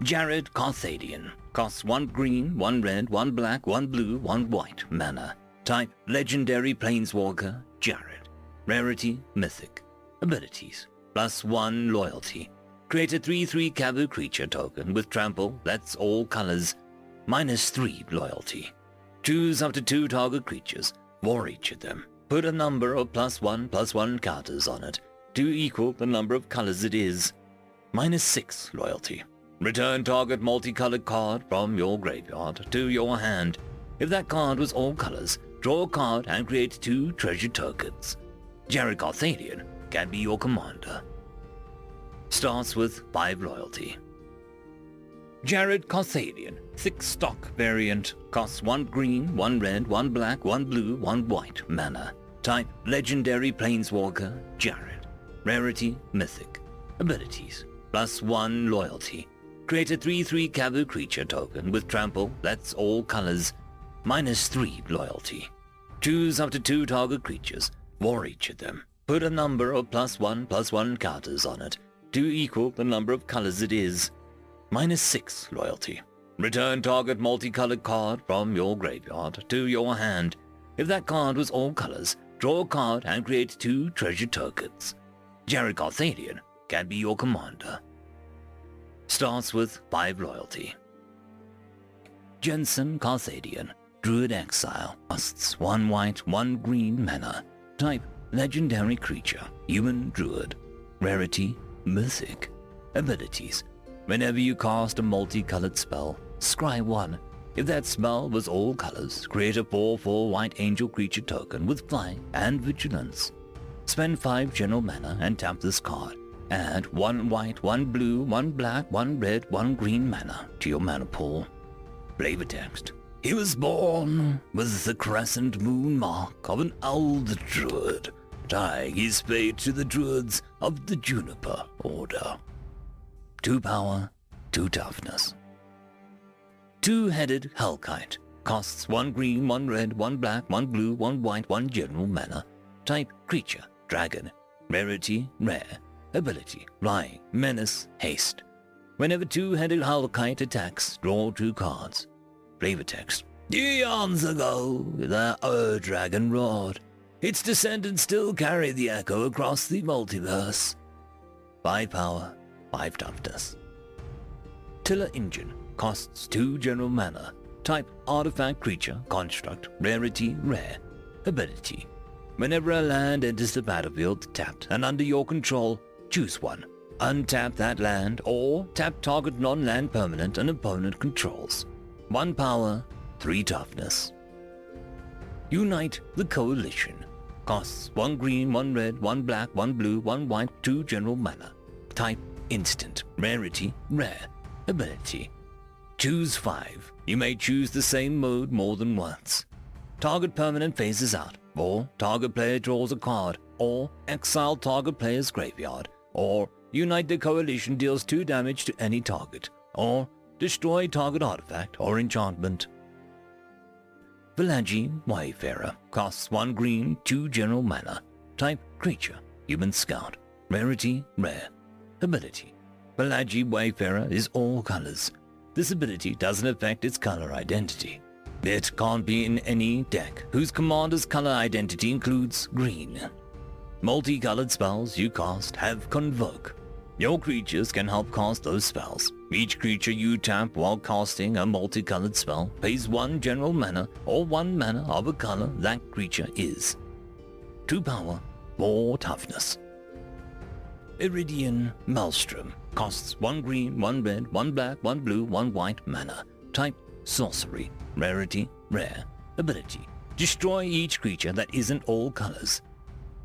Jared Carthadian. Costs 1 green, 1 red, 1 black, 1 blue, 1 white mana. Type Legendary Planeswalker, Jared. Rarity, Mythic. Abilities, +1 Loyalty. Create a 3/3 Cavu creature token with trample, that's all colors. -3 Loyalty. Choose up to 2 target creatures, war each of them. Put a number of +1/+1 counters on it to equal the number of colors it is. -6 Loyalty. Return target multicolored card from your graveyard to your hand. If that card was all colors, draw a card and create 2 treasure tokens. Jared Carthadian can be your commander. Starts with 5 Loyalty. Jared Carthadian, thick stock variant, costs 1 green, 1 red, 1 black, 1 blue, 1 white mana. Type Legendary Planeswalker, Jared. Rarity, Mythic. Abilities, +1 Loyalty. Create a 3/3 Cavu creature token with trample, that's all colors. -3 Loyalty. Choose up to 2 target creatures, war each of them. Put a number of +1/+1 counters on it to equal the number of colors it is. -6 Loyalty. Return target multicolored card from your graveyard to your hand. If that card was all colors, draw a card and create 2 treasure tokens. Jared Carthadian can be your commander. Starts with 5 Loyalty. Jensen Carthadian, Druid Exile, costs 1 white, 1 green mana. Type Legendary Creature, Human Druid. Rarity, Mythic. Abilities, whenever you cast a multicolored spell, scry 1. If that spell was all colors, create a 4/4 white angel creature token with flying and vigilance. Spend 5 general mana and tap this card. Add 1 white, 1 blue, 1 black, 1 red, 1 green mana to your mana pool. Flavor text. He was born with the crescent moon mark of an old druid, tying his fate to the druids of the Juniper Order. 2 power, 2 toughness. 2-headed Hellkite. Costs 1 green, 1 red, 1 black, 1 blue, 1 white, 1 general mana. Type Creature, Dragon. Rarity, Rare. Ability, Flying, Menace, Haste. Whenever 2-headed Hellkite attacks, draw 2 cards. Flavor text. Eons ago, the dragon roared. Its descendants still carry the echo across the multiverse. 5 power, 5 toughness. Tiller Engine. Costs 2 general mana. Type Artifact Creature, Construct, Rarity, Rare. Ability. Whenever a land enters the battlefield tapped and under your control, choose 1. Untap that land or tap target non-land permanent an opponent controls. 1 power, 3 toughness. Unite the Coalition. Costs 1 green, 1 red, 1 black, 1 blue, 1 white, 2 general mana. Type Instant. Rarity, Rare. Ability. Choose 5. You may choose the same mode more than once. Target permanent phases out, or target player draws a card, or exile target player's graveyard, or Unite the Coalition deals 2 damage to any target, or destroy target artifact or enchantment. Villagi Wayfarer. Costs 1 green, 2 general mana. Type Creature, Human Scout. Rarity, Rare. Ability. Villagi Wayfarer is all colors. This ability doesn't affect its color identity. It can't be in any deck whose commander's color identity includes green. Multicolored spells you cast have Convoke. Your creatures can help cast those spells. Each creature you tap while casting a multicolored spell pays 1 general mana or 1 mana of a color that creature is. 2 power, 4 toughness. Iridian Maelstrom. Costs 1 green, 1 red, 1 black, 1 blue, 1 white mana. Type Sorcery. Rarity, Rare. Ability. Destroy each creature that isn't all colors.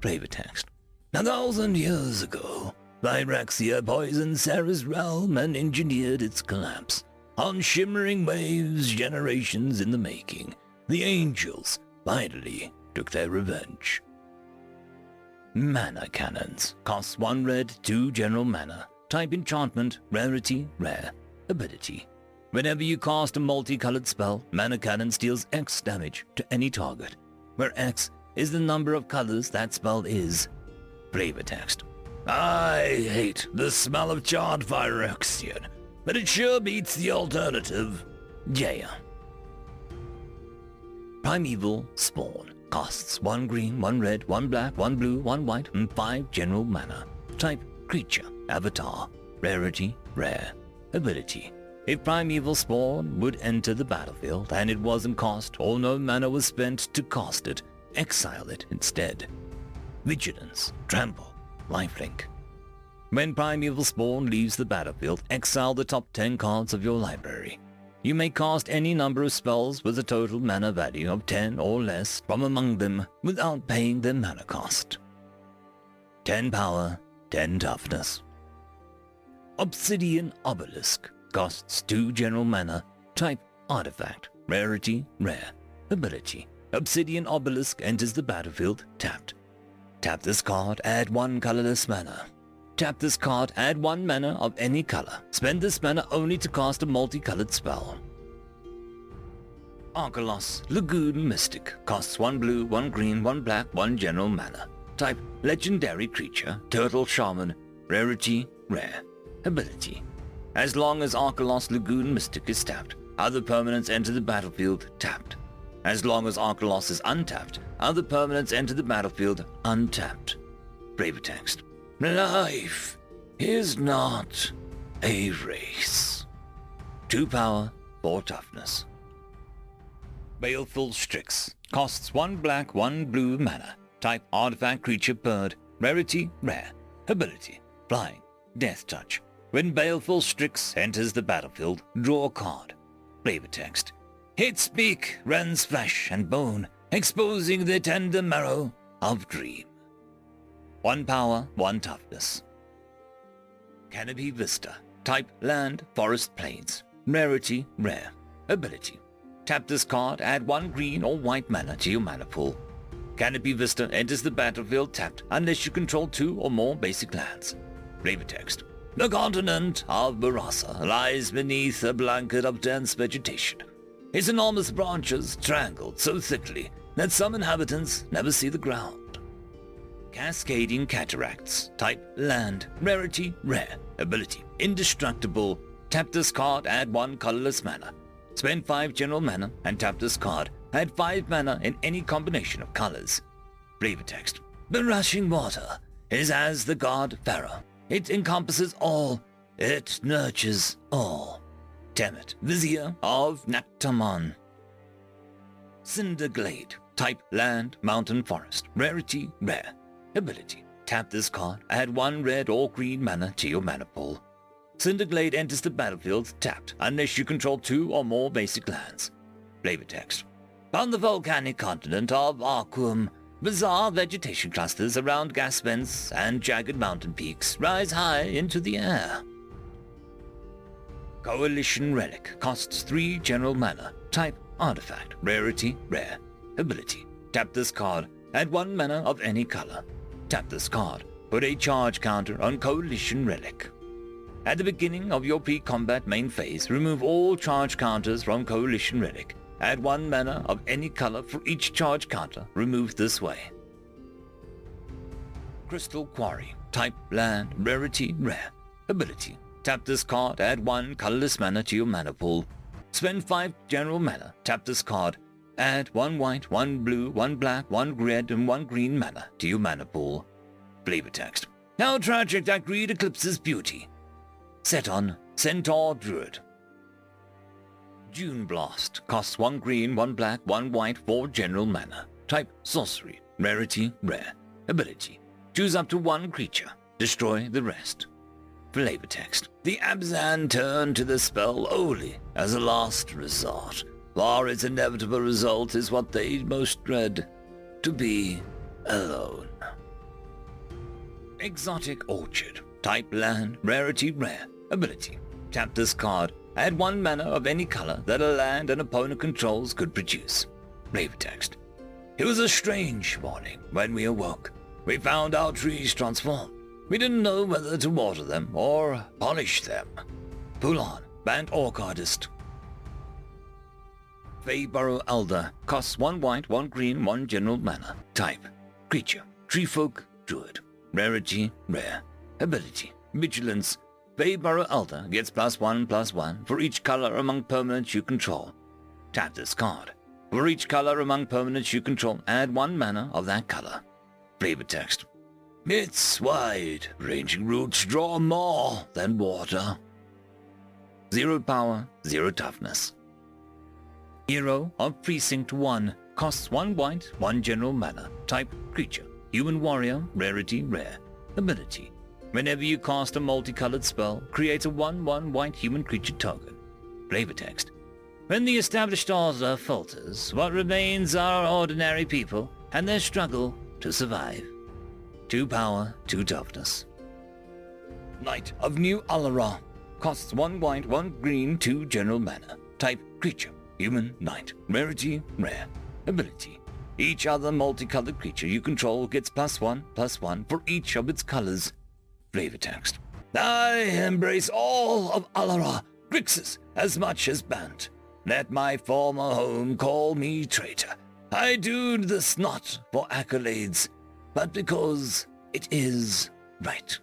Flavor text. 1,000 years ago, Phyrexia poisoned Sarah's realm and engineered its collapse. On shimmering waves, generations in the making, the angels finally took their revenge. Mana Cannons. Costs 1 red, 2 general mana. Type Enchantment, Rarity, Rare. Ability. Whenever you cast a multicolored spell, Mana Cannon deals X damage to any target, where X is the number of colors that spell is. Flavor text. I hate the smell of charred Phyrexian. but it sure beats the alternative. Yeah. Primeval Spawn. Costs 1 green, 1 red, 1 black, 1 blue, 1 white, and 5 general mana. Type Creature, Avatar. Rarity, Rare. Ability. If Primeval Spawn would enter the battlefield and it wasn't cost or no mana was spent to cast it, exile it instead. Vigilance, Trample, Lifelink. When Primeval Spawn leaves the battlefield, exile the top 10 cards of your library. You may cast any number of spells with a total mana value of 10 or less from among them without paying their mana cost. 10 power, 10 toughness. Obsidian Obelisk. Costs 2 general mana. Type Artifact. Rarity, Rare. Ability. Obsidian Obelisk enters the battlefield tapped. Tap this card, add 1 colorless mana. Tap this card, add 1 mana of any color. Spend this mana only to cast a multicolored spell. Arkelos Lagoon Mystic. Costs 1 blue, 1 green, 1 black, 1 general mana. Type Legendary Creature, Turtle Shaman. Rarity, Rare. Ability. As long as Arkelos Lagoon Mystic is tapped, other permanents enter the battlefield tapped. As long as Arkelos is untapped, other permanents enter the battlefield untapped. Flavor text. Life is not a race. 2 power, 4 toughness. Baleful Strix. Costs 1 black, 1 blue mana. Type Artifact Creature Bird. Rarity, Rare. Ability. Flying. Death Touch. When Baleful Strix enters the battlefield, draw a card. Flavor text. Its beak rends flesh and bone, exposing the tender marrow of dream. 1 power, 1 toughness. Canopy Vista. Type Land, Forest, Plains. Rarity, Rare. Ability. Tap this card, add 1 green or white mana to your mana pool. Canopy Vista enters the battlefield tapped unless you control 2 or more basic lands. Flavor text. The continent of Barasa lies beneath a blanket of dense vegetation. Its enormous branches strangled so thickly that some inhabitants never see the ground. Cascading Cataracts. Type Land. Rarity, Rare. Ability. Indestructible. Tap this card, add 1 colorless mana. Spend 5 general mana and tap this card. Add 5 mana in any combination of colors. Flavor text. The rushing water is as the god Pharaoh. It encompasses all. It nurtures all. Temet, Vizier of Naktaman. Cinderglade. Type Land, Mountain, Forest. Rarity, Rare. Ability. Tap this card, add 1 red or green mana to your mana pool. Cinderglade enters the battlefield tapped unless you control 2 or more basic lands. Flavor text. On the volcanic continent of Arquum, bizarre vegetation clusters around gas vents and jagged mountain peaks rise high into the air. Coalition Relic. Costs 3 general mana. Type Artifact. Rarity, Rare. Ability. Tap this card, add 1 mana of any color. Tap this card, put a charge counter on Coalition Relic. At the beginning of your pre-combat main phase, remove all charge counters from Coalition Relic. Add 1 mana of any color for each charge counter removed this way. Crystal Quarry. Type Land. Rarity, Rare. Ability. Tap this card, add 1 colorless mana to your mana pool. Spend 5 general mana. Tap this card. Add 1 white, 1 blue, 1 black, 1 red, and 1 green mana to your mana pool. Flavor text. How tragic that greed eclipses beauty. Set on Centaur Druid. June Blast. Costs 1 green, 1 black, 1 white, 4 general mana. Type Sorcery. Rarity, Rare. Ability. Choose up to 1 creature. Destroy the rest. Flavor text. The Abzan turn to the spell only as a last resort, for its inevitable result is what they most dread, to be alone. Exotic Orchard. Type Land. Rarity, Rare. Ability. Tap this card. Add 1 mana of any color that a land an opponent controls could produce. Flavor text. It was a strange morning when we awoke. We found our trees transformed. We didn't know whether to water them or polish them. Pulon, Band Orc Artist. Feyburrow Elder. Costs 1 white, 1 green, 1 general mana. Type. Creature. Treefolk Druid. Rarity, Rare. Ability. Vigilance. Bayburrow Elder gets +1/+1 for each color among permanents you control. Tap this card. For each color among permanents you control, add 1 mana of that color. Flavor text. Its wide-ranging roots draw more than water. 0 power, 0 toughness. Hero of Precinct 1 costs 1 white, 1 general mana. Type creature. Human warrior, rarity rare. Ability. Whenever you cast a multicolored spell, create a 1/1 white human creature token. Flavor text. When the established order falters, what remains are ordinary people and their struggle to survive. 2 power, 2 toughness. Knight of New Alara. Costs 1 white, 1 green, 2 general mana. Type creature. Human knight. Rarity rare. Ability. Each other multicolored creature you control gets +1/+1 for each of its colors. Flavor text. I embrace all of Alara, Grixis, as much as Bant. Let my former home call me traitor. I do this not for accolades, but because it is right.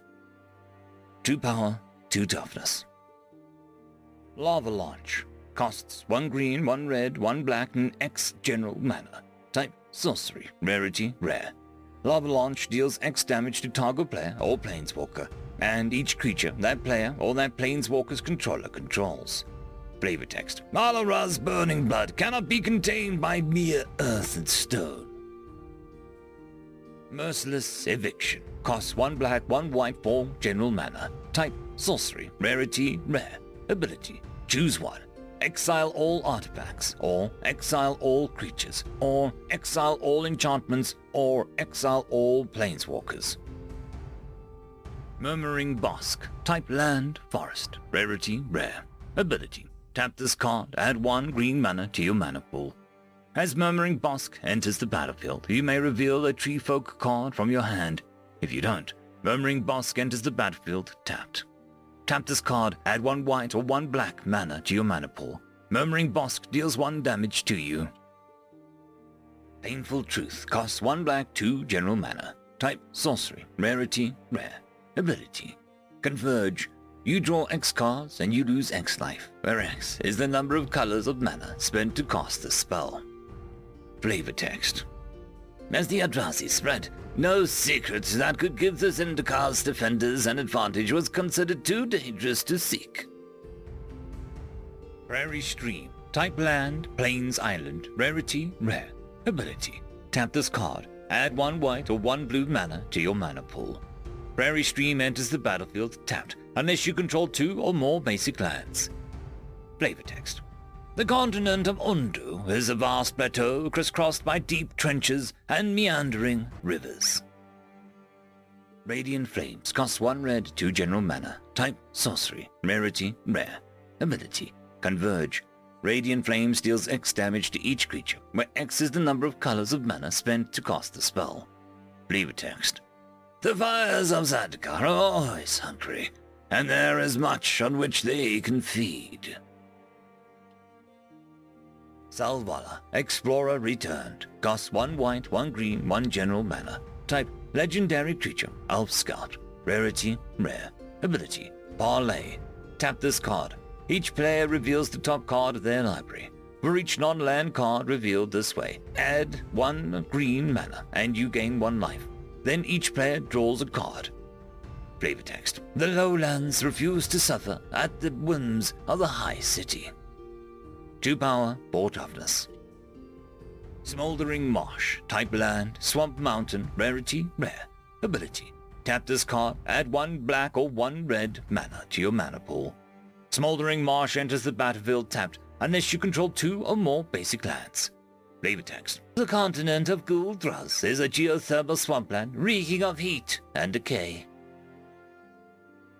2 power, 2 toughness. Lava Launch. Costs 1 green, 1 red, 1 black, and X general mana. Type sorcery. Rarity rare. Lava Launch deals X damage to target player or planeswalker, and each creature that player or that planeswalker's controller controls. Flavor text. Alara's burning blood cannot be contained by mere earth and stone. Merciless Eviction. Costs 1 black, 1 white, 4 general mana. Type sorcery. Rarity rare. Ability. Choose one. Exile all artifacts, or exile all creatures, or exile all enchantments, or exile all planeswalkers. Murmuring Bosk. Type land, forest. Rarity rare. Ability. Tap this card, add 1 green mana to your mana pool. As Murmuring Bosk enters the battlefield, you may reveal a Tree Folk card from your hand. If you don't, Murmuring Bosk enters the battlefield tapped. Tap this card, add 1 white or 1 black mana to your mana pool. Murmuring Bosk deals 1 damage to you. Painful Truth costs 1 black, 2 general mana. Type sorcery, rarity rare. Ability. Converge. You draw X cards and you lose X life, where X is the number of colors of mana spent to cast the spell. Flavor text. As the Eldrazi spread, no secret that could give the Zendikar's defenders an advantage was considered too dangerous to seek. Prairie Stream. Type land, plains, island. Rarity rare. Ability. Tap this card. Add 1 white or 1 blue mana to your mana pool. Prairie Stream enters the battlefield tapped unless you control 2 or more basic lands. Flavor text. The continent of Undu is a vast plateau crisscrossed by deep trenches and meandering rivers. Radiant Flames costs 1 red, 2 general mana. Type sorcery. Rarity rare. Ability. Converge. Radiant Flames deals X damage to each creature, where X is the number of colors of mana spent to cast the spell. Flavor text. The fires of Zendikar are always hungry, and there is much on which they can feed. Salvala, Explorer Returned. Costs 1 white, 1 green, 1 general mana. Type Legendary Creature, Elf Scout. Rarity rare. Ability. Parlay. Tap this card. Each player reveals the top card of their library. For each non-land card revealed this way, add 1 green mana and you gain 1 life. Then each player draws a card. Flavor text. The lowlands refuse to suffer at the whims of the high city. 2 power, 4 toughness. Smoldering Marsh. Type land, swamp mountain, rarity rare. Ability. Tap this card, add 1 black or 1 red mana to your mana pool. Smoldering Marsh enters the battlefield tapped unless you control 2 or more basic lands. Flavor text. The continent of Gul'Thras is a geothermal swampland reeking of heat and decay.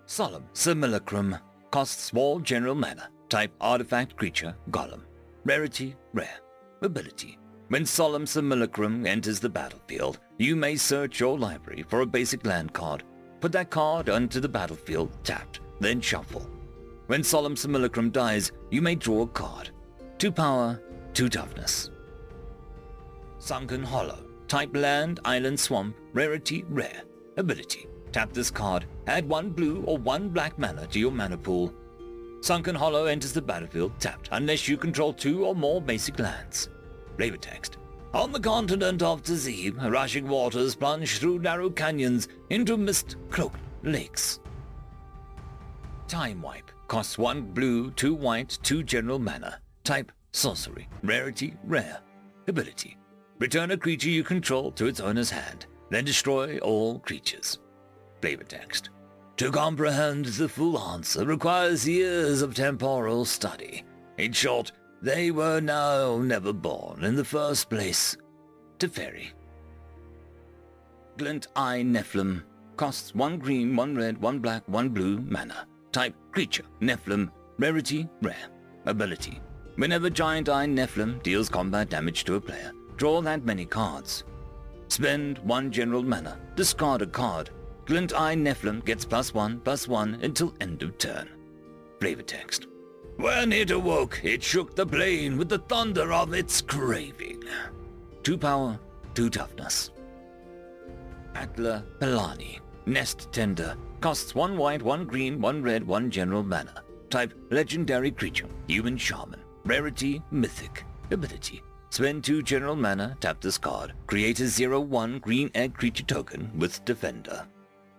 Solemn Simulacrum costs small general mana. Type artifact creature golem. Rarity rare. Ability. When Solemn Simulacrum enters the battlefield, you may search your library for a basic land card. Put that card onto the battlefield tapped, then shuffle. When Solemn Simulacrum dies, you may draw a card. 2 power, 2 toughness. Sunken Hollow. Type land, island, swamp. Rarity rare. Ability. Tap this card, add 1 blue or 1 black mana to your mana pool. Sunken Hollow enters the battlefield tapped unless you control 2 or more basic lands. Flavor text. On the continent of Tzib, rushing waters plunge through narrow canyons into mist-cloaked lakes. Time Wipe. Costs 1 blue, 2 white, 2 general mana. Type Sorcery. Rarity Rare. Ability. Return a creature you control to its owner's hand, then destroy all creatures. Flavor text. To comprehend the full answer requires years of temporal study. In short, they were now never born in the first place. Teferi. Glint Eye Nephilim. Costs 1 green, 1 red, 1 black, 1 blue mana. Type Creature. Nephilim. Rarity Rare. Ability. Whenever Giant Eye Nephilim deals combat damage to a player, draw that many cards. Spend 1 general mana. Discard a card. Glint Eye Nephilim gets +1/+1 until end of turn. Flavor text. When it awoke, it shook the plain with the thunder of its craving. 2 power, 2 toughness. Atla Pelani. Nest Tender. Costs 1 white, 1 green, 1 red, 1 general mana. Type Legendary Creature. Human Shaman. Rarity Mythic. Ability. Spend 2 general mana, tap this card. Create a 0/1 green egg creature token with Defender.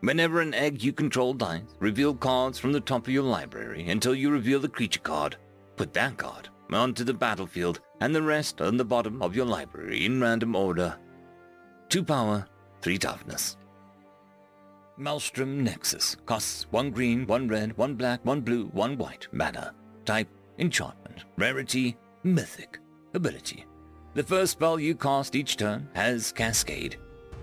Whenever an egg you control dies, reveal cards from the top of your library until you reveal the creature card. Put that card onto the battlefield and the rest on the bottom of your library in random order. 2 power, 3 toughness. Maelstrom Nexus. Costs 1 green, 1 red, 1 black, 1 blue, 1 white mana. Type Enchantment. Rarity Mythic. Ability. The first spell you cast each turn has Cascade.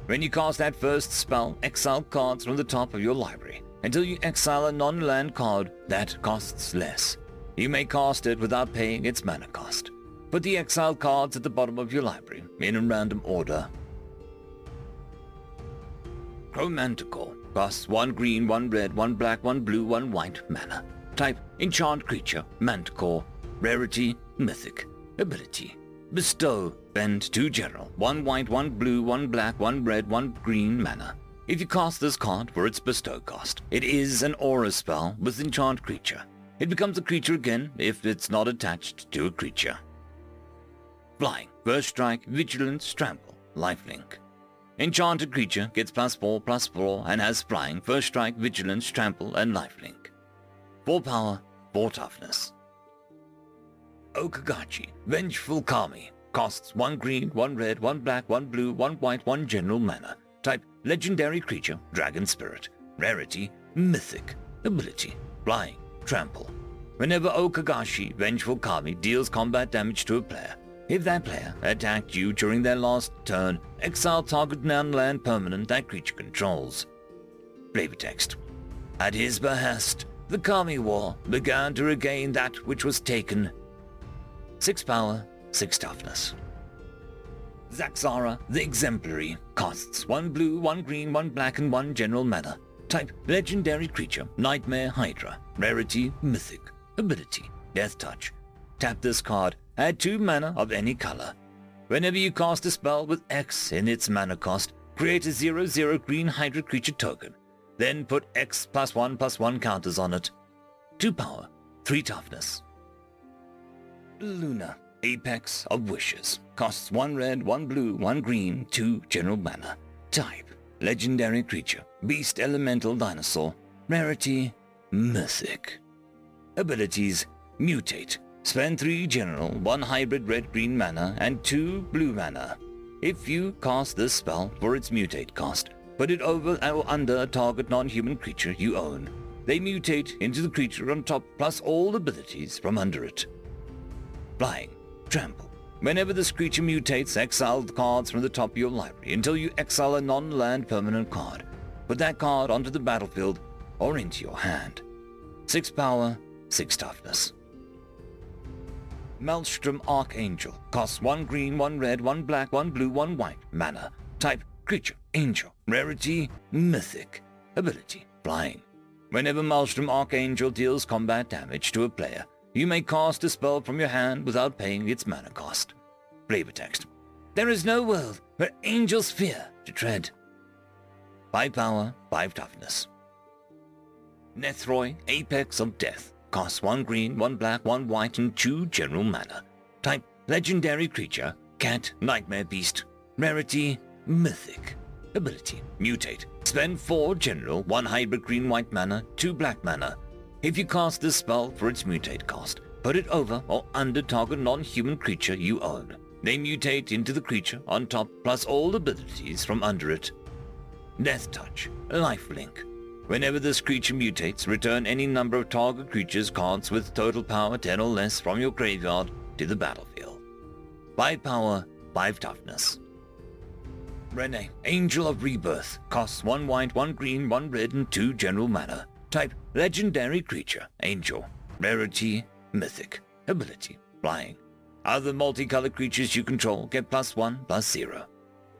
When you cast that first spell, exile cards from the top of your library until you exile a non-land card that costs less. You may cast it without paying its mana cost. Put the exiled cards at the bottom of your library in a random order. Chromanticore. Costs 1 green, 1 red, 1 black, 1 blue, 1 white mana. Type Enchant Creature. Manticore. Rarity Mythic. Ability. Bestow. Spend 2 general, 1 white, 1 blue, 1 black, 1 red, 1 green mana. If you cast this card for its bestow cost, it is an aura spell with Enchant Creature. It becomes a creature again if it's not attached to a creature. Flying. First strike, vigilance, trample, lifelink. Enchanted creature gets +4/+4 and has flying, first strike, vigilance, trample, and lifelink. 4 power, 4 toughness. Okagachi. Vengeful Kami. Costs 1 green, 1 red, 1 black, 1 blue, 1 white, 1 general mana. Type Legendary Creature, Dragon Spirit. Rarity, Mythic. Ability, Flying, Trample. Whenever Okagashi, Vengeful Kami, deals combat damage to a player, if that player attacked you during their last turn, exile target non-land permanent that creature controls. Flavor text. At his behest, the Kami War began to regain that which was taken. 6 power, 6 toughness. Zaxara the Exemplary. Costs 1 blue, 1 green, 1 black, and 1 general mana. Type Legendary Creature, Nightmare Hydra. Rarity Mythic. Ability Death Touch. Tap this card, add 2 mana of any color. Whenever you cast a spell with X in its mana cost, create a 0/0 green Hydra creature token. Then put X +1/+1 counters on it. 2 power, 3 toughness. Luna, Apex of Wishes. Costs 1 red, 1 blue, 1 green, 2 general mana. Type Legendary Creature, Beast Elemental Dinosaur. Rarity Mythic. Abilities Mutate. Spend 3 general, 1 hybrid red-green mana, and 2 blue mana. If you cast this spell for its mutate cost, put it over or under a target non-human creature you own. They mutate into the creature on top plus all abilities from under it. Flying. Trample. Whenever this creature mutates, exile the cards from the top of your library until you exile a non-land permanent card. Put that card onto the battlefield or into your hand. 6 power, 6 toughness. Maelstrom Archangel. Costs 1 green, 1 red, 1 black, 1 blue, 1 white mana. Type Creature, Angel. Rarity Mythic. Ability Flying. Whenever Maelstrom Archangel deals combat damage to a player, you may cast a spell from your hand without paying its mana cost. Flavor text. There is no world where angels fear to tread. 5 power, 5 toughness. Nethroi, Apex of Death. Costs 1 green, 1 black, 1 white, and 2 general mana. Type, legendary creature, cat, nightmare beast. Rarity, mythic. Ability, mutate. Spend 4 general, 1 hybrid green-white mana, 2 black mana. If you cast this spell for its mutate cost, put it over or under target non-human creature you own. They mutate into the creature on top plus all abilities from under it. Death Touch, Lifelink. Whenever this creature mutates, return any number of target creatures cards with total power 10 or less from your graveyard to the battlefield. 5 power, 5 toughness. Renee, Angel of Rebirth. Costs 1 white, 1 green, 1 red, and 2 general mana. Type, legendary creature, Angel. Rarity, mythic. Ability, flying. Other multicolored creatures you control get +1, +0.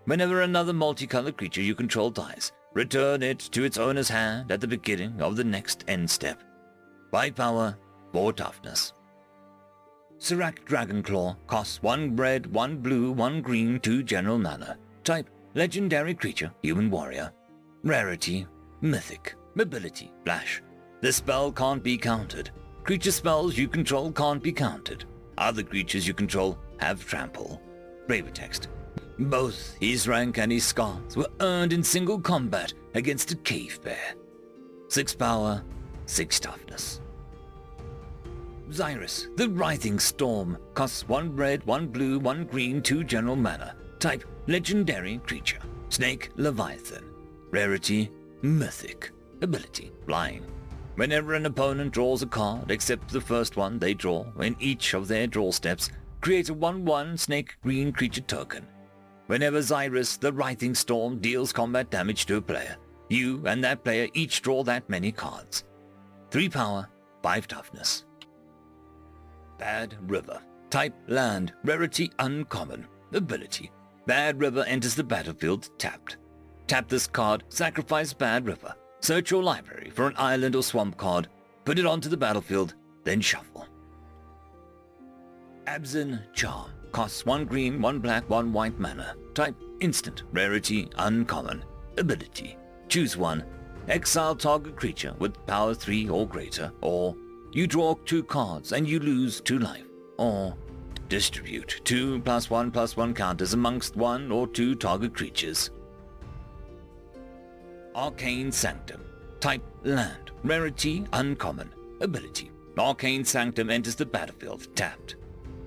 Whenever another multicolored creature you control dies, return it to its owner's hand at the beginning of the next end step. 5 power, 4 toughness. Serac Dragonclaw costs 1 red, 1 blue, 1 green, 2 general mana. Type, legendary creature, human warrior. Rarity, mythic. Ability, flash. This spell can't be countered. Creature spells you control can't be countered. Other creatures you control have trample. Flavor text. Both his rank and his scars were earned in single combat against a cave bear. 6 power, 6 toughness. Xyrus, the Writhing Storm, costs 1 red, 1 blue, 1 green, 2 general mana. Type, legendary creature. Snake Leviathan. Rarity, mythic. Ability, flying. Whenever an opponent draws a card except the first one they draw in each of their draw steps, create a 1/1 snake green creature token. Whenever Xyrus, the Writhing Storm, deals combat damage to a player, you and that player each draw that many cards. 3 power, 5 toughness. Bad River. Type, land. Rarity, uncommon. Ability, Bad River enters the battlefield tapped. Tap this card, sacrifice Bad River. Search your library for an island or swamp card, put it onto the battlefield, then shuffle. Abzan Charm. Costs 1 green, 1 black, 1 white mana. Type, instant. Rarity, uncommon. Ability, choose one. Exile target creature with power 3 or greater, or you draw 2 cards and you lose 2 life, or distribute 2 +1/+1 counters amongst 1 or 2 target creatures. Arcane Sanctum. Type, land. Rarity, uncommon. Ability, Arcane Sanctum enters the battlefield tapped.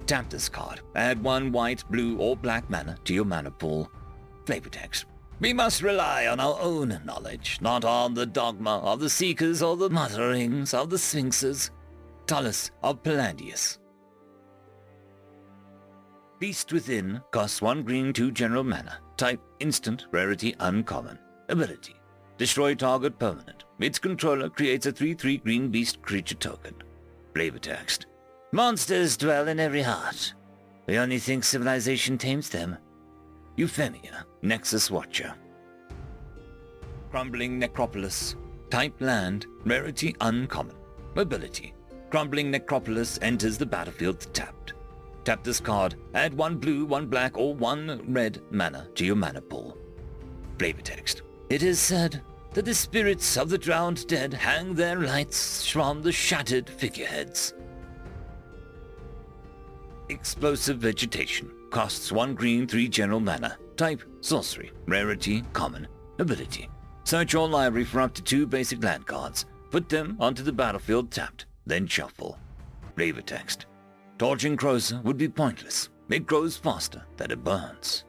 Tap this card. Add 1 white, blue, or black mana to your mana pool. Flavor text. We must rely on our own knowledge, not on the dogma of the Seekers or the mutterings of the Sphinxes. Tullus of Palladius. Beast Within costs 1 green, 2 general mana. Type, instant. Rarity, uncommon. Ability, destroy target permanent. Its controller creates a 3/3 green beast creature token. Flavor text. Monsters dwell in every heart. We only think civilization tames them. Euphemia, Nexus Watcher. Crumbling Necropolis. Type, land. Rarity, uncommon. Ability, Crumbling Necropolis enters the battlefield tapped. Tap this card, add 1 blue, 1 black, or 1 red mana to your mana pool. Flavor text. It is said that the spirits of the drowned dead hang their lights from the shattered figureheads. Explosive Vegetation. Costs 1 green, 3 general mana. Type, sorcery. Rarity, common. Ability, search your library for up to 2 basic land cards. Put them onto the battlefield tapped, then shuffle. Flavor text. Torching Crozer would be pointless. It grows faster than it burns.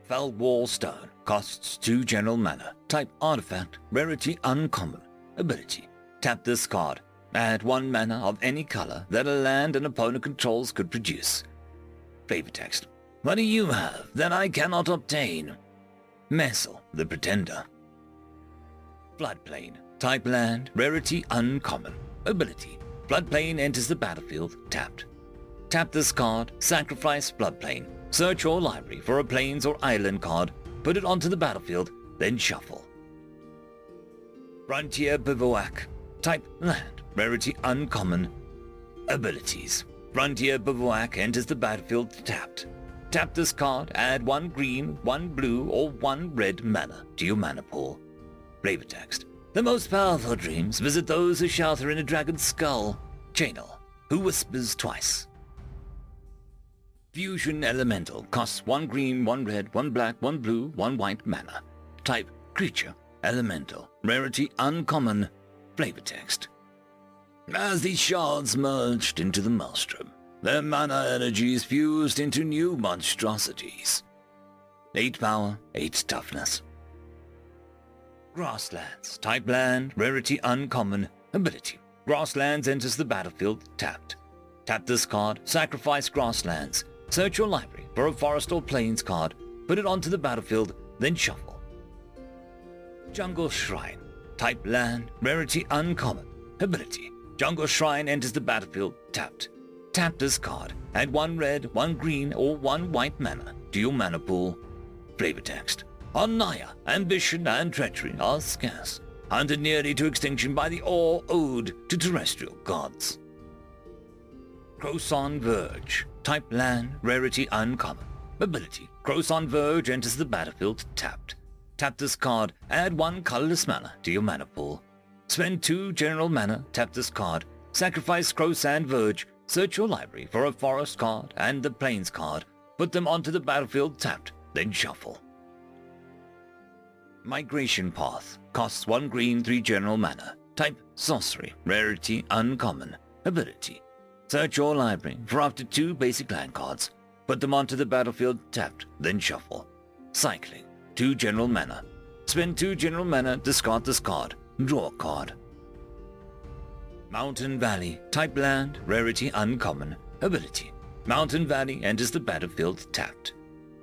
Felwall Stone. Costs 2 general mana. Type, artifact. Rarity, uncommon. Ability, tap this card. Add 1 mana of any color that a land an opponent controls could produce. Flavor text. What do you have that I cannot obtain? Messel, the Pretender. Floodplain. Type, land. Rarity, uncommon. Ability, Floodplain enters the battlefield tapped. Tap this card, sacrifice Floodplain. Search your library for a plains or island card, put it onto the battlefield, then shuffle. Frontier Bivouac. Type, land. Rarity, uncommon. Abilities, Frontier Bivouac enters the battlefield tapped. Tap this card, add 1 green, 1 blue, or 1 red mana to your mana pool. Flavor text. The most powerful dreams visit those who shelter in a dragon's skull. Channel, who whispers twice. Fusion Elemental costs 1 green, 1 red, 1 black, 1 blue, 1 white mana. Type, creature, elemental, rarity, uncommon. Flavor text. As these shards merged into the maelstrom, their mana energies fused into new monstrosities. 8 power, 8 toughness. Grasslands. Type land, rarity uncommon, ability. Grasslands enters the battlefield tapped. Tap this card, sacrifice Grasslands. Search your library for a forest or plains card, put it onto the battlefield, then shuffle. Jungle Shrine. Type land, rarity uncommon, ability. Jungle Shrine enters the battlefield tapped. Tap this card, add 1 red, 1 green, or 1 white mana to your mana pool. Flavor text. On Naya, ambition and treachery are scarce, hunted nearly to extinction by the awe owed to terrestrial gods. Croson Verge. Type land, rarity uncommon. Ability. Croson Verge enters the battlefield tapped. Tap this card, add 1 colorless mana to your mana pool. Spend 2 general mana, tap this card, sacrifice Croson Verge, search your library for a forest card and the plains card, put them onto the battlefield tapped, then shuffle. Migration Path costs 1 green, 3 general mana. Type sorcery, rarity uncommon, ability. Search your library for up to 2 basic land cards, put them onto the battlefield tapped, then shuffle. Cycling, 2 general mana. Spend 2 general mana, discard this card, draw a card. Mountain Valley, type land, rarity uncommon, ability. Mountain Valley enters the battlefield tapped.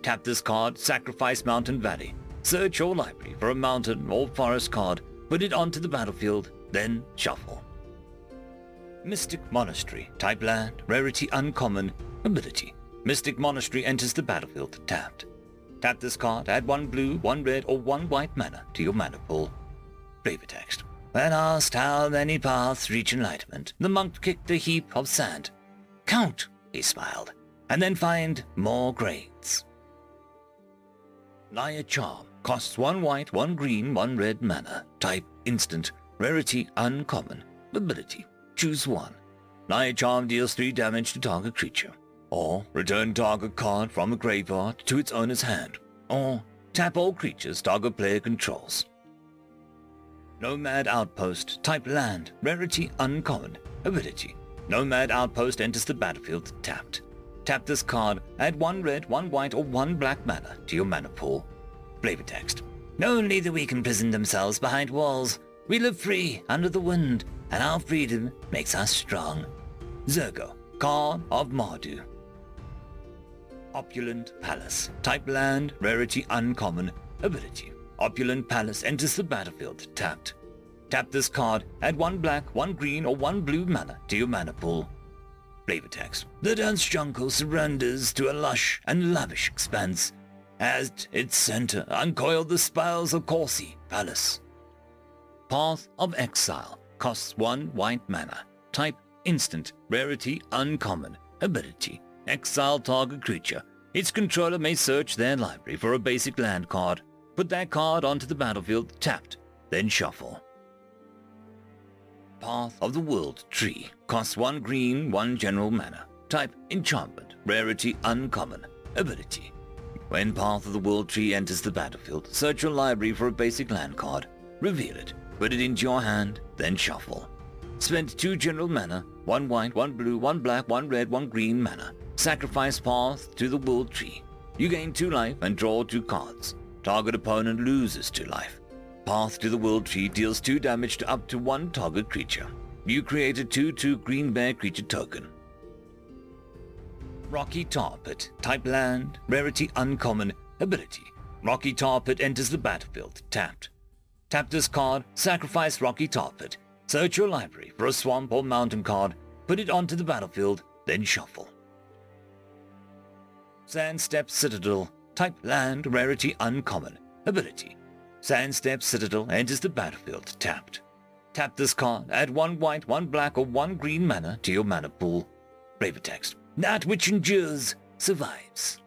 Tap this card, sacrifice Mountain Valley. Search your library for a mountain or forest card, put it onto the battlefield, then shuffle. Mystic Monastery, type land, rarity uncommon, ability. Mystic Monastery enters the battlefield tapped. Tap this card, add 1 blue, 1 red, or 1 white mana to your mana pool. Flavor text. When asked how many paths reach enlightenment, the monk kicked a heap of sand. Count, he smiled, and then find more grades. Liar Charm costs 1 white, 1 green, 1 red mana. Type instant, rarity uncommon, ability. Choose 1. Liar Charm deals 3 damage to target creature. Or return target card from a graveyard to its owner's hand. Or tap all creatures target player controls. Nomad Outpost, type land, rarity uncommon, ability. Nomad Outpost enters the battlefield tapped. Tap this card, add 1 red, 1 white, or 1 black mana to your mana pool. Flavor text. Only the weak imprison themselves behind walls. We live free under the wind, and our freedom makes us strong. Zergo, card of Mardu. Opulent Palace, type land, rarity uncommon, ability. Opulent Palace enters the battlefield tapped. Tap this card, add 1 black, 1 green, or 1 blue mana to your mana pool. Flavor text. The dense jungle surrenders to a lush and lavish expanse. At its center uncoil the spires of Corsi Palace. Path of Exile costs 1 white mana. Type instant, rarity uncommon, ability. Exile target creature. Its controller may search their library for a basic land card. Put that card onto the battlefield tapped, then shuffle. Path of the World Tree costs 1 green, 1 general mana. Type enchantment, rarity uncommon, ability. When Path of the World Tree enters the battlefield, search your library for a basic land card. Reveal it, put it into your hand, then shuffle. Spend 2 general mana, 1 white, 1 blue, 1 black, 1 red, 1 green mana. Sacrifice Path to the World Tree. You gain 2 life and draw 2 cards. Target opponent loses 2 life. Path to the World Tree deals 2 damage to up to 1 target creature. You create a 2/2 green bear creature token. Rocky Tar Pit, type land, rarity uncommon, ability. Rocky Tar Pit enters the battlefield tapped. Tap this card, sacrifice Rocky Tar Pit. Search your library for a swamp or mountain card, put it onto the battlefield, then shuffle. Sandstep Citadel, type land, rarity uncommon, ability. Sandstep Citadel enters the battlefield tapped. Tap this card, add 1 white, 1 black, or 1 green mana to your mana pool. Flavor text. That which endures survives.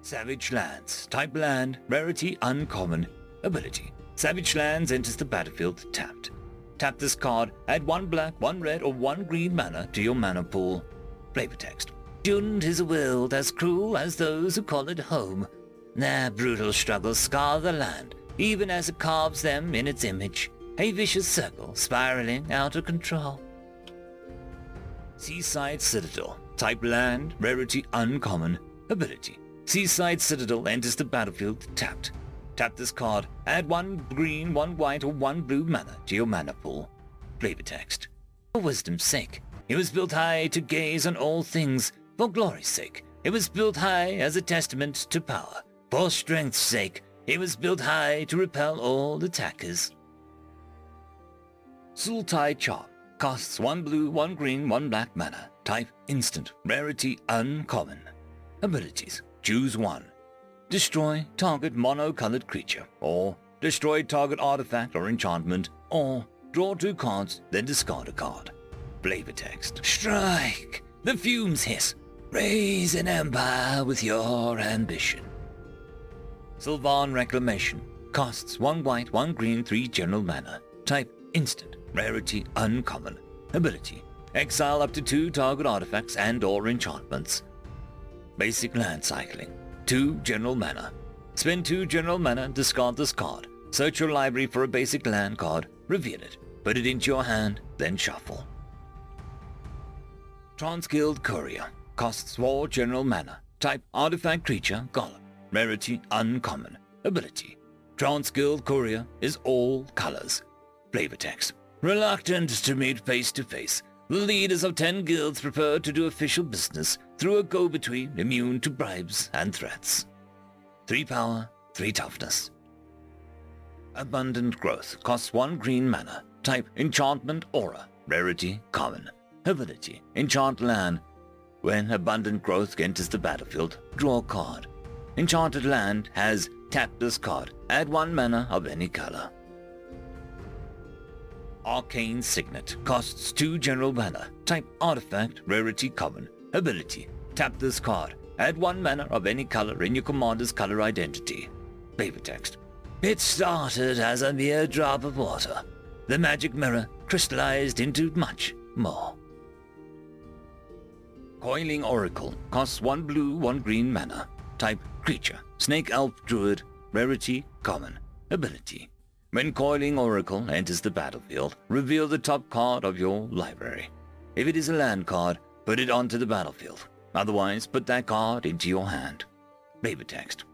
Savage Lands. Type land. Rarity uncommon. Ability. Savage Lands enters the battlefield tapped. Tap this card. Add 1 black, 1 red, or 1 green mana to your mana pool. Flavor text. Doomed is a world as cruel as those who call it home. Their brutal struggles scar the land, even as it carves them in its image. A vicious circle spiraling out of control. Seaside Citadel. Type land. Rarity uncommon. Ability. Seaside Citadel enters the battlefield tapped. Tap this card. Add 1 green, 1 white, or 1 blue mana to your mana pool. Flavor text. For wisdom's sake, it was built high to gaze on all things. For glory's sake, it was built high as a testament to power. For strength's sake, it was built high to repel all attackers. Sultai Charm. Costs 1 blue, 1 green, 1 black mana. Type instant. Rarity uncommon. Abilities. Choose 1. Destroy target mono-colored creature, or destroy target artifact or enchantment, or draw 2 cards, then discard a card. Flavor text. Strike! The fumes hiss. Raise an empire with your ambition. Sylvan Reclamation. Costs 1 white, 1 green, 3 general mana. Type instant. Rarity uncommon. Ability. Exile up to 2 target artifacts and or enchantments. Basic land cycling. 2 general mana. Spend 2 general mana, discard this card. Search your library for a basic land card, reveal it, put it into your hand, then shuffle. Transguild Courier. Costs 4 general mana. Type artifact creature, golem. Rarity uncommon. Ability. Transguild Courier is all colors. Flavor text. Reluctant to meet face to face, the leaders of 10 guilds prefer to do official business through a go-between immune to bribes and threats. 3 power, 3 toughness. Abundant Growth. Costs 1 green mana. Type enchantment aura. Rarity common. Ability. Enchant land. When Abundant Growth enters the battlefield, draw a card. Enchanted land has tap this card. Add 1 mana of any color. Arcane Signet. Costs 2 general mana. Type artifact. Rarity common. Ability. Tap this card. Add 1 mana of any color in your commander's color identity. Flavor text. It started as a mere drop of water. The magic mirror crystallized into much more. Coiling Oracle. Costs 1 blue, 1 green mana. Type creature. Snake Elf Druid. Rarity common. Ability. When Coiling Oracle enters the battlefield, reveal the top card of your library. If it is a land card, put it onto the battlefield. Otherwise, put that card into your hand. Flavor text.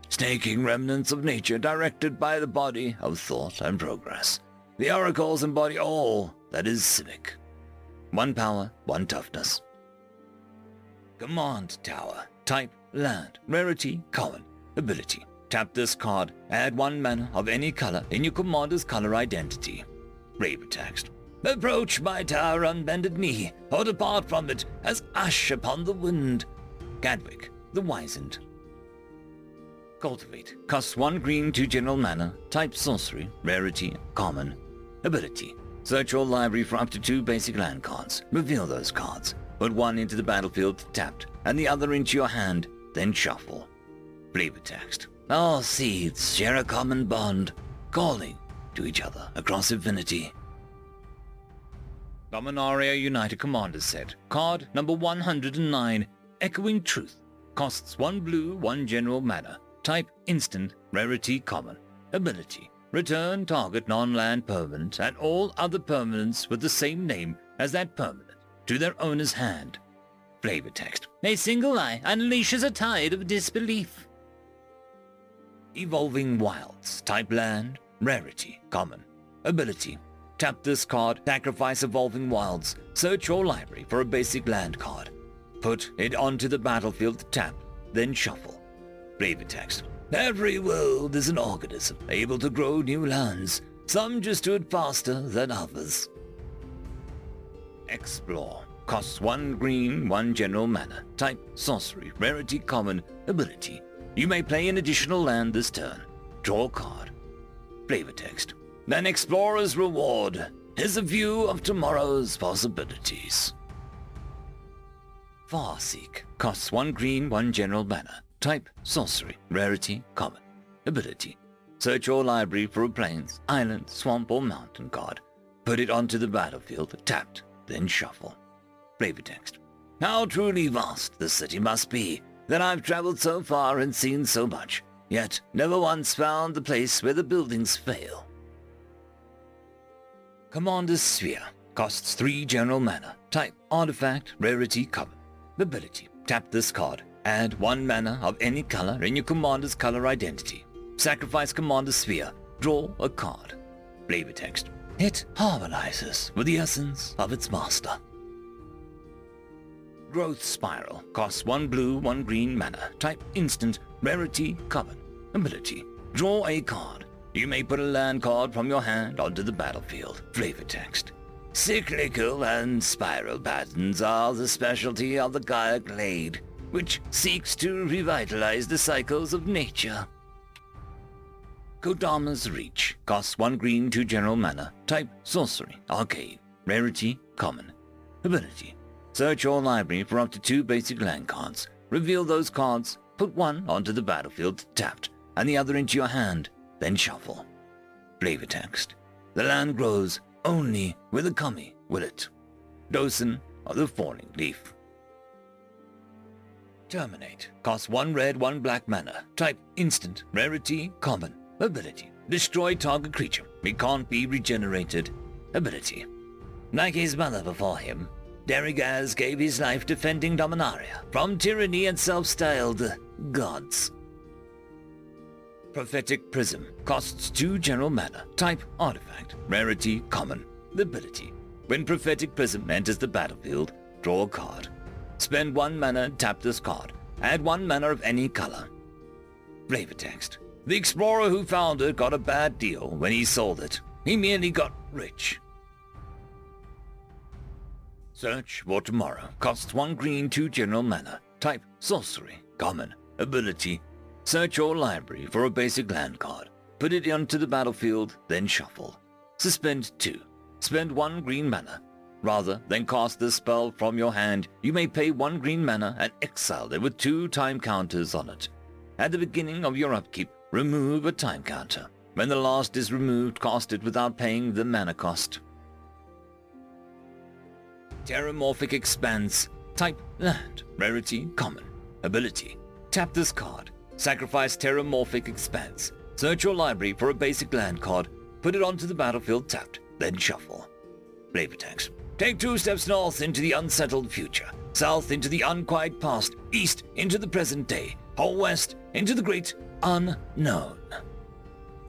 Snaking remnants of nature directed by the body of thought and progress. The oracles embody all that is civic. 1 power, 1 toughness. Command Tower. Type land. Rarity common. Ability. Tap this card. Add 1 mana of any color in your commander's color identity. Flavor text. Approach my tower unbended knee, or depart from it as ash upon the wind. Gadwick, the Wizened. Cultivate. Costs 1 green, 2 general mana. Type sorcery. Rarity common. Ability. Search your library for up to 2 basic land cards. Reveal those cards. Put 1 into the battlefield tapped, and the other into your hand, then shuffle. Flavor text. All seeds share a common bond, calling to each other across infinity. Dominaria United Commanders Set. Card number 109, Echoing Truth. Costs 1 blue, 1 general mana. Type instant, rarity common. Ability. Return target non-land permanent and all other permanents with the same name as that permanent to their owner's hand. Flavor text. A single eye unleashes a tide of disbelief. Evolving Wilds. Type land. Rarity common. Ability. Tap this card. Sacrifice Evolving Wilds. Search your library for a basic land card. Put it onto the battlefield tapped, then shuffle. Flavor text. Every world is an organism able to grow new lands. Some just do it faster than others. Explore. Costs 1 green, 1 general mana. Type sorcery. Rarity common. Ability. You may play an additional land this turn. Draw a card. Flavor text. An explorer's reward is a view of tomorrow's possibilities. Farseek. Costs 1 green, 1 general mana. Type, sorcery. Rarity, common. Ability. Search your library for a plains, island, swamp, or mountain card. Put it onto the battlefield, tapped, then shuffle. Flavor text. How truly vast the city must be, that I've traveled so far and seen so much, yet never once found the place where the buildings fail. Commander's Sphere. Costs 3 general mana. Type, artifact, rarity, common. Ability. Tap this card. Add 1 mana of any color in your commander's color identity. Sacrifice Commander's Sphere. Draw a card. Flavor text. It harmonizes with the essence of its master. Growth Spiral. Costs 1 blue, 1 green mana. Type, instant, rarity, common. Ability. Draw a card. You may put a land card from your hand onto the battlefield. Flavor text. Cyclical and spiral patterns are the specialty of the Gaia Glade, which seeks to revitalize the cycles of nature. Kodama's Reach. Costs 1 green, 2 general mana. Type, sorcery, arcane. Rarity, common. Ability. Search your library for up to 2 basic land cards. Reveal those cards, put one onto the battlefield tapped, and the other into your hand, then shuffle. Flavor text. The land grows only with a kami will it. Dosen of the Falling Leaf. Terminate. Costs 1 red, 1 black mana. Type, instant, rarity, common. Ability. Destroy target creature. It can't be regenerated. Ability. Like his mother before him, Derrigaz gave his life defending Dominaria from tyranny and self-styled gods. Prophetic Prism. Costs 2 general mana. Type, artifact. Rarity, common. Ability. When Prophetic Prism enters the battlefield, draw a card. Spend 1 mana and tap this card. Add 1 mana of any color. Flavor text. The explorer who found it got a bad deal when he sold it. He merely got rich. Search for Tomorrow. Costs 1 green, 2 general mana. Type, sorcery, common. Ability. Search your library for a basic land card. Put it onto the battlefield, then shuffle. Suspend 2. Spend 1 green mana. Rather than cast this spell from your hand, you may pay 1 green mana and exile it with 2 time counters on it. At the beginning of your upkeep, remove a time counter. When the last is removed, cast it without paying the mana cost. Terramorphic Expanse. Type, land. Rarity, common. Ability. Tap this card. Sacrifice Terramorphic Expanse. Search your library for a basic land card. Put it onto the battlefield tapped, then shuffle. Flavor text. Take 2 steps north into the unsettled future, south into the unquiet past, east into the present day, or west into the great unknown.